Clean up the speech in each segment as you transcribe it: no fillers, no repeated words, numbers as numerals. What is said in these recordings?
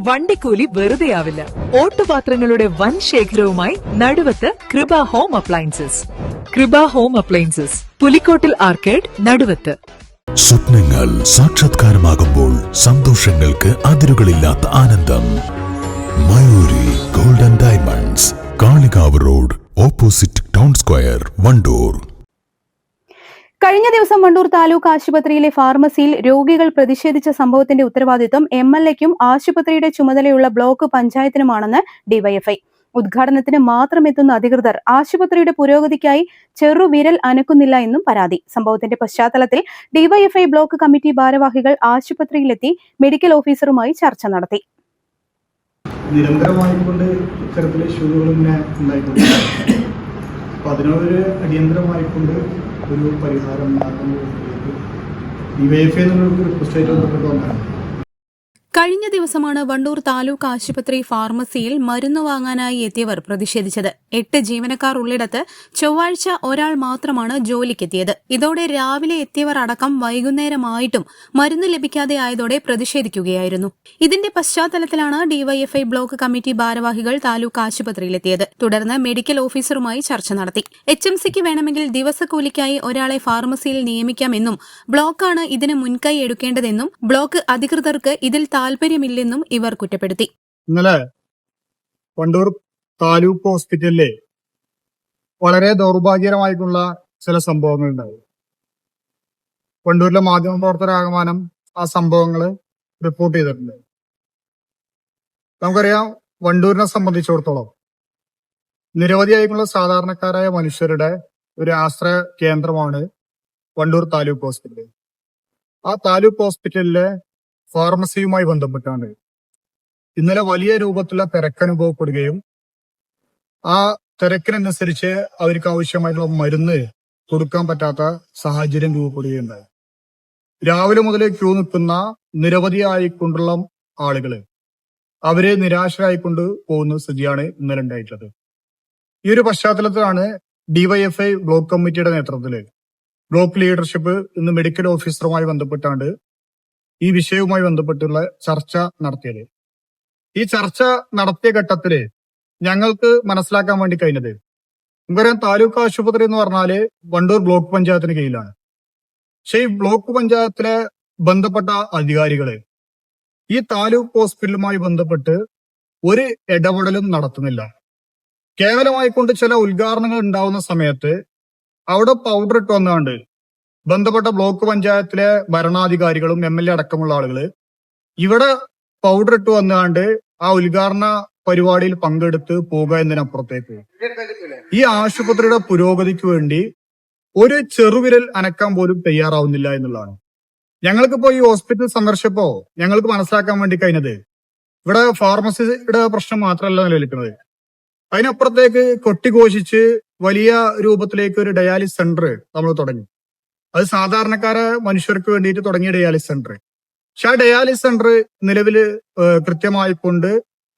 വണ്ടിക്കൂലി വെറുതെയാവില്ല. ഓട്ടുപാത്രങ്ങളുടെ വൻ ശേഖരവുമായി നടുവത്ത് കൃപ ഹോം അപ്ലയൻസസ്. കൃപ ഹോം അപ്ലയൻസസ്, പുലിക്കോട്ടിൽ ആർക്കേഡ്, നടുവത്ത്. സ്വപ്നങ്ങൾ സാക്ഷാത്കാരമാകുമ്പോൾ സന്തോഷങ്ങൾക്ക് അതിരുകളില്ലാത്ത ആനന്ദം. Mayuri golden diamonds, Kalikavu road, opposite town square, Wandoor. കഴിഞ്ഞ ദിവസം വണ്ടൂർ താലൂക്ക് ആശുപത്രിയിലെ ഫാർമസിയിൽ രോഗികൾ പ്രതിഷേധിച്ച സംഭവത്തിന്റെ ഉത്തരവാദിത്വം MLAയ്ക്കും ആശുപത്രിയുടെ ചുമതലയുള്ള ബ്ലോക്ക് പഞ്ചായത്തിനുമാണെന്ന് ഡിവൈഎഫ്ഐ. ഉദ്ഘാടനത്തിന് മാത്രം എത്തുന്ന അധികൃതർ ആശുപത്രിയുടെ പുരോഗതിക്കായി ചെറുവിരൽ അനക്കുന്നില്ല എന്നും പരാതി. സംഭവത്തിന്റെ പശ്ചാത്തലത്തിൽ ഡിവൈഎഫ്ഐ ബ്ലോക്ക് കമ്മിറ്റി ഭാരവാഹികൾ ആശുപത്രിയിലെത്തി മെഡിക്കൽ ഓഫീസറുമായി ചർച്ച നടത്തി. നിരന്തരമായിക്കൊണ്ട് ഇത്തരത്തിലെ ഇഷ്യൂകൾ ഇങ്ങനെ ഉണ്ടായിക്കൊണ്ടിരിക്കുകയാണ്. അപ്പോൾ അതിനൊരു അടിയന്തരമായിക്കൊണ്ട് ഒരു പരിഹാരം ഡിവൈഎഫ്ഐ എന്നുള്ളൊരു റിക്വസ്റ്റായിട്ട് ബന്ധപ്പെട്ട് വന്നതാണ്. കഴിഞ്ഞ ദിവസമാണ് വണ്ടൂർ താലൂക്ക് ആശുപത്രി ഫാർമസിയിൽ മരുന്ന് വാങ്ങാനായി എത്തിയവർ പ്രതിഷേധിച്ചത്. 8 ജീവനക്കാർ ഉള്ളിടത്ത് ചൊവ്വാഴ്ച ഒരാൾ മാത്രമാണ് ജോലിക്കെത്തിയത്. ഇതോടെ രാവിലെ എത്തിയവർ അടക്കം വൈകുന്നേരമായിട്ടും മരുന്ന് ലഭിക്കാതെ ആയതോടെ പ്രതിഷേധിക്കുകയായിരുന്നു. ഇതിന്റെ പശ്ചാത്തലത്തിലാണ് ഡിവൈഎഫ്ഐ ബ്ലോക്ക് കമ്മിറ്റി ഭാരവാഹികൾ താലൂക്ക് ആശുപത്രിയിലെത്തിയത്. തുടർന്ന് മെഡിക്കൽ ഓഫീസറുമായി ചർച്ച നടത്തി. HMCക്ക് വേണമെങ്കിൽ ദിവസക്കൂലിക്കായി ഒരാളെ ഫാർമസിയിൽ നിയമിക്കാമെന്നും ബ്ലോക്കാണ് ഇതിന് മുൻകൈ എടുക്കേണ്ടതെന്നും ബ്ലോക്ക് അധികൃതർക്ക് ഇതിൽ താൽപര്യമില്ലെന്നും ഇവർ കുറ്റപ്പെടുത്തി. ഇന്നലെ വണ്ടൂർ താലൂക്ക് ഹോസ്പിറ്റലിലെ വളരെ ദൗർഭാഗ്യകരമായിട്ടുള്ള ചില സംഭവങ്ങൾ ഉണ്ടായി. വണ്ടൂരിലെ മാധ്യമപ്രവർത്തകരാകമാനം ആ സംഭവങ്ങൾ റിപ്പോർട്ട് ചെയ്തിട്ടുണ്ട്. നമുക്കറിയാം, വണ്ടൂരിനെ സംബന്ധിച്ചിടത്തോളം നിരവധിയായിട്ടുള്ള സാധാരണക്കാരായ മനുഷ്യരുടെ ഒരു ആശ്രയ കേന്ദ്രമാണ് വണ്ടൂർ താലൂക്ക് ഹോസ്പിറ്റൽ. ആ താലൂക്ക് ഹോസ്പിറ്റലിലെ ഫാർമസിയുമായി ബന്ധപ്പെട്ടാണ് ഇന്നലെ വലിയ രൂപത്തിലുള്ള തിരക്കനുഭവപ്പെടുകയും ആ തിരക്കിനനുസരിച്ച് അവർക്ക് ആവശ്യമായിട്ടുള്ള മരുന്ന് കൊടുക്കാൻ പറ്റാത്ത സാഹചര്യം രൂപപ്പെടുകയുണ്ടായി. രാവിലെ മുതൽ ക്യൂ നിൽക്കുന്ന നിരവധിയായിക്കൊണ്ടുള്ള ആളുകള് അവര് നിരാശരായിക്കൊണ്ട് പോകുന്ന സ്ഥിതിയാണ് ഇന്നലെ ഉണ്ടായിട്ടുള്ളത്. ഈ ഒരു പശ്ചാത്തലത്തിലാണ് ഡിവൈഎഫ്ഐ ബ്ലോക്ക് കമ്മിറ്റിയുടെ നേതൃത്വത്തില് ബ്ലോക്ക് ലീഡർഷിപ്പ് ഇന്ന് മെഡിക്കൽ ഓഫീസറുമായി ബന്ധപ്പെട്ടാണ്ട് ഈ വിഷയവുമായി ബന്ധപ്പെട്ടുള്ള ചർച്ച നടത്തിയത്. ഈ ചർച്ച നടത്തിയ ഘട്ടത്തില് ഞങ്ങൾക്ക് മനസ്സിലാക്കാൻ വേണ്ടി കഴിഞ്ഞത്, നമുക്കറിയാം, താലൂക്ക് ആശുപത്രി എന്ന് പറഞ്ഞാല് വണ്ടൂർ ബ്ലോക്ക് പഞ്ചായത്തിന് കീഴിലാണ്. പക്ഷെ ഈ ബ്ലോക്ക് പഞ്ചായത്തിലെ ബന്ധപ്പെട്ട അധികാരികള് ഈ താലൂക്ക് ഹോസ്പിറ്റലുമായി ബന്ധപ്പെട്ട് ഒരു ഇടപെടലും നടത്തുന്നില്ല. കേവലമായിക്കൊണ്ട് ചില ഉദ്ഘാടനങ്ങൾ ഉണ്ടാവുന്ന സമയത്ത് അവിടെ പൗഡർ ഇട്ട് വന്നാണ്ട് ബന്ധപ്പെട്ട ബ്ലോക്ക് പഞ്ചായത്തിലെ ഭരണാധികാരികളും MLA അടക്കമുള്ള ആളുകള് ഇവിടെ പൗഡർ ഇട്ട് വന്നാണ്ട് ആ ഉദ്ഘാടന പരിപാടിയിൽ പങ്കെടുത്ത് പോകുക എന്നതിനപ്പുറത്തേക്ക് ഈ ആശുപത്രിയുടെ പുരോഗതിക്ക് വേണ്ടി ഒരു ചെറുവിരൽ അനക്കാൻ പോലും തയ്യാറാവുന്നില്ല എന്നുള്ളതാണ്. ഞങ്ങൾക്കിപ്പോ ഈ ഹോസ്പിറ്റൽ സന്ദർശിച്ചപ്പോ ഞങ്ങൾക്ക് മനസ്സിലാക്കാൻ വേണ്ടി കഴിഞ്ഞത്, ഇവിടെ ഫാർമസിയുടെ പ്രശ്നം മാത്രമല്ല നിലനിൽക്കുന്നത്, അതിനപ്പുറത്തേക്ക് കൊട്ടിഘോഷിച്ച് വലിയ രൂപത്തിലേക്ക് ഒരു ഡയാലിസിസ് സെന്റർ നമ്മൾ തുടങ്ങി. അത് സാധാരണക്കാരെ മനുഷ്യർക്ക് വേണ്ടിയിട്ട് തുടങ്ങിയ ഡയാലിസിസ് സെന്റർ. പക്ഷെ ആ ഡയാലിസിസ് സെന്റർ നിലവിൽ കൃത്യമായിക്കൊണ്ട്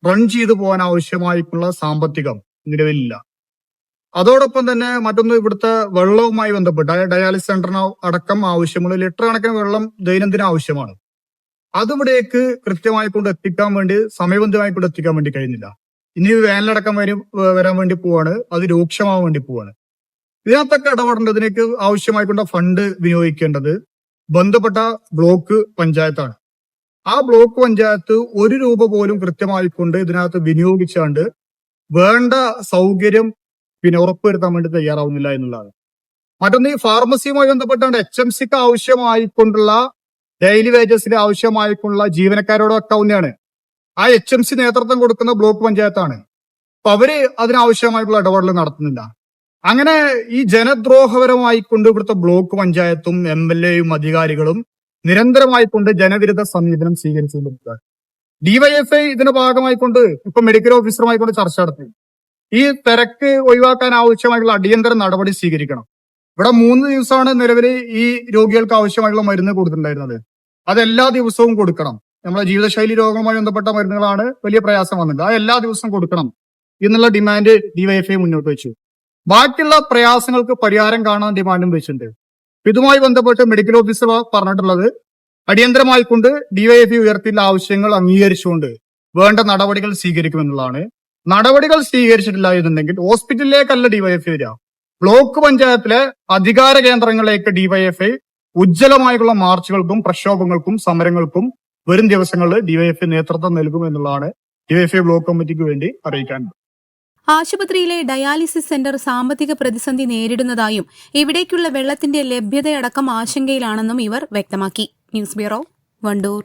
റൺ ചെയ്തു പോകാൻ ആവശ്യമായിട്ടുള്ള സാമ്പത്തികം നിലവിലില്ല. അതോടൊപ്പം തന്നെ മറ്റൊന്ന്, ഇവിടുത്തെ വെള്ളവുമായി ബന്ധപ്പെട്ട് ഡയാലിസിസ് സെന്ററിന് അടക്കം ആവശ്യമുള്ള ലിറ്റർ കണക്കിന് വെള്ളം ദൈനംദിന ആവശ്യമാണ്. അതിവിടേക്ക് കൃത്യമായിക്കൊണ്ട് എത്തിക്കാൻ വേണ്ടി, സമയബന്ധിതമായിക്കൊണ്ട് എത്തിക്കാൻ വേണ്ടി കഴിയുന്നില്ല. ഇനി വേനലടക്കം വരാൻ വേണ്ടി പോവാണ്, അത് രൂക്ഷമാവാൻ വേണ്ടി പോവാണ്. ഇതിനകത്തൊക്കെ ഇടപെടേണ്ടതിനേക്ക് ആവശ്യമായിക്കൊണ്ട് ഫണ്ട് വിനിയോഗിക്കേണ്ടത് ബന്ധപ്പെട്ട ബ്ലോക്ക് പഞ്ചായത്താണ്. ആ ബ്ലോക്ക് പഞ്ചായത്ത് 1 രൂപ പോലും കൃത്യമായിക്കൊണ്ട് ഇതിനകത്ത് വിനിയോഗിച്ചാണ്ട് വേണ്ട സൗകര്യം ഉറപ്പുവരുത്താൻ വേണ്ടി തയ്യാറാവുന്നില്ല എന്നുള്ളതാണ്. മറ്റൊന്ന്, ഈ ഫാർമസിയുമായി ബന്ധപ്പെട്ടാണ്ട് HMCക്ക് ആവശ്യമായിക്കൊണ്ടുള്ള ഡെയിലി വേജസിന് ആവശ്യമായിക്കൊണ്ടുള്ള ജീവനക്കാരോടൊക്കെ ആവുന്നതാണ്. ആ HMC നേതൃത്വം കൊടുക്കുന്ന ബ്ലോക്ക് പഞ്ചായത്താണ്. അപ്പൊ അവര് അതിനാവശ്യമായിട്ടുള്ള ഇടപെടൽ നടത്തുന്നില്ല. അങ്ങനെ ഈ ജനദ്രോഹപരമായിക്കൊണ്ട് ഇവിടുത്തെ ബ്ലോക്ക് പഞ്ചായത്തും MLAയും അധികാരികളും നിരന്തരമായിക്കൊണ്ട് ജനവിരുദ്ധ സമീപനം സ്വീകരിച്ചുകൊണ്ടിരിക്കുകയാണ്. ഡിവൈഎഫ്ഐ ഇതിന്റെ ഭാഗമായിക്കൊണ്ട് ഇപ്പൊ മെഡിക്കൽ ഓഫീസറുമായിക്കൊണ്ട് ചർച്ച നടത്തി. ഈ തിരക്ക് ഒഴിവാക്കാൻ ആവശ്യമായിട്ടുള്ള അടിയന്തര നടപടി സ്വീകരിക്കണം. ഇവിടെ 3 ദിവസമാണ് നിലവിൽ ഈ രോഗികൾക്ക് ആവശ്യമായിട്ടുള്ള മരുന്ന് കൊടുത്തിട്ടുണ്ടായിരുന്നത്. അത് എല്ലാ ദിവസവും കൊടുക്കണം. നമ്മളെ ജീവിതശൈലി രോഗവുമായി ബന്ധപ്പെട്ട മരുന്നുകളാണ് വലിയ പ്രയാസം വന്നത്. അത് എല്ലാ ദിവസവും കൊടുക്കണം എന്നുള്ള ഡിമാൻഡ് ഡിവൈഎഫ്ഐ മുന്നോട്ട് വെച്ചു. ബാക്കിയുള്ള പ്രയാസങ്ങൾക്ക് പരിഹാരം കാണാൻ ഡിമാൻഡും വെച്ചിട്ടുണ്ട്. ഇതുമായി ബന്ധപ്പെട്ട് മെഡിക്കൽ ഓഫീസർ പറഞ്ഞിട്ടുള്ളത്, അടിയന്തരമായിക്കൊണ്ട് ഡിവൈഎഫ്ഐ ഉയർത്തിയുള്ള ആവശ്യങ്ങൾ അംഗീകരിച്ചുകൊണ്ട് വേണ്ട നടപടികൾ സ്വീകരിക്കുമെന്നുള്ളതാണ്. നടപടികൾ സ്വീകരിച്ചിട്ടില്ല എന്നുണ്ടെങ്കിൽ ഹോസ്പിറ്റലിലേക്കല്ല ഡിവൈഎഫ്ഐ വരിക, ബ്ലോക്ക് പഞ്ചായത്തിലെ അധികാര കേന്ദ്രങ്ങളിലേക്ക് ഡിവൈഎഫ്ഐ ഉജ്ജ്വലമായുള്ള മാർച്ചുകൾക്കും പ്രക്ഷോഭങ്ങൾക്കും സമരങ്ങൾക്കും വരും ദിവസങ്ങളിൽ ഡിവൈഎഫ്ഐ നേതൃത്വം നൽകുമെന്നുള്ളതാണ് ഡിവൈഎഫ്ഐ ബ്ലോക്ക് കമ്മിറ്റിക്ക് വേണ്ടി അറിയിക്കാൻ. ആശുപത്രിയിലെ ഡയാലിസിസ് സെന്റർ സാമ്പത്തിക പ്രതിസന്ധി നേരിടുന്നതായും ഇവിടേക്കുള്ള വെള്ളത്തിന്റെ ലഭ്യതയടക്കം ആശങ്കയിലാണെന്നും ഇവർ വ്യക്തമാക്കി. News bureau, Wandoor.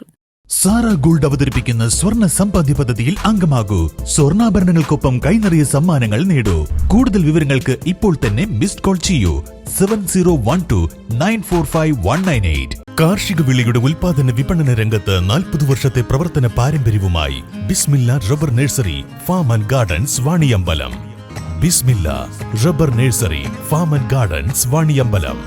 Sara Gold അവതരിപ്പിക്കുന്ന സ്വർണ്ണ സമ്പാദ്യ പദ്ധതിയിൽ അംഗമാകൂ. സ്വർണ്ണാഭരണങ്ങൾക്കൊപ്പം കൈനിറിയ സമ്മാനങ്ങൾ നേടൂ. കൂടുതൽ വിവരങ്ങൾക്ക് ഇപ്പോൾ തന്നെ മിസ്ഡ് കോൾ ചെയ്യൂ 7012945198. കാർഷിക വിളയുടെ ഉൽപാദന വിപണന രംഗത്ത് 40 വർഷത്തെ പ്രവർത്തന പാരമ്പര്യവുമായി Bismilla rubber nursery farm and gardens Vaniyambalam. Bismilla rubber nursery farm and gardens Vaniyambalam.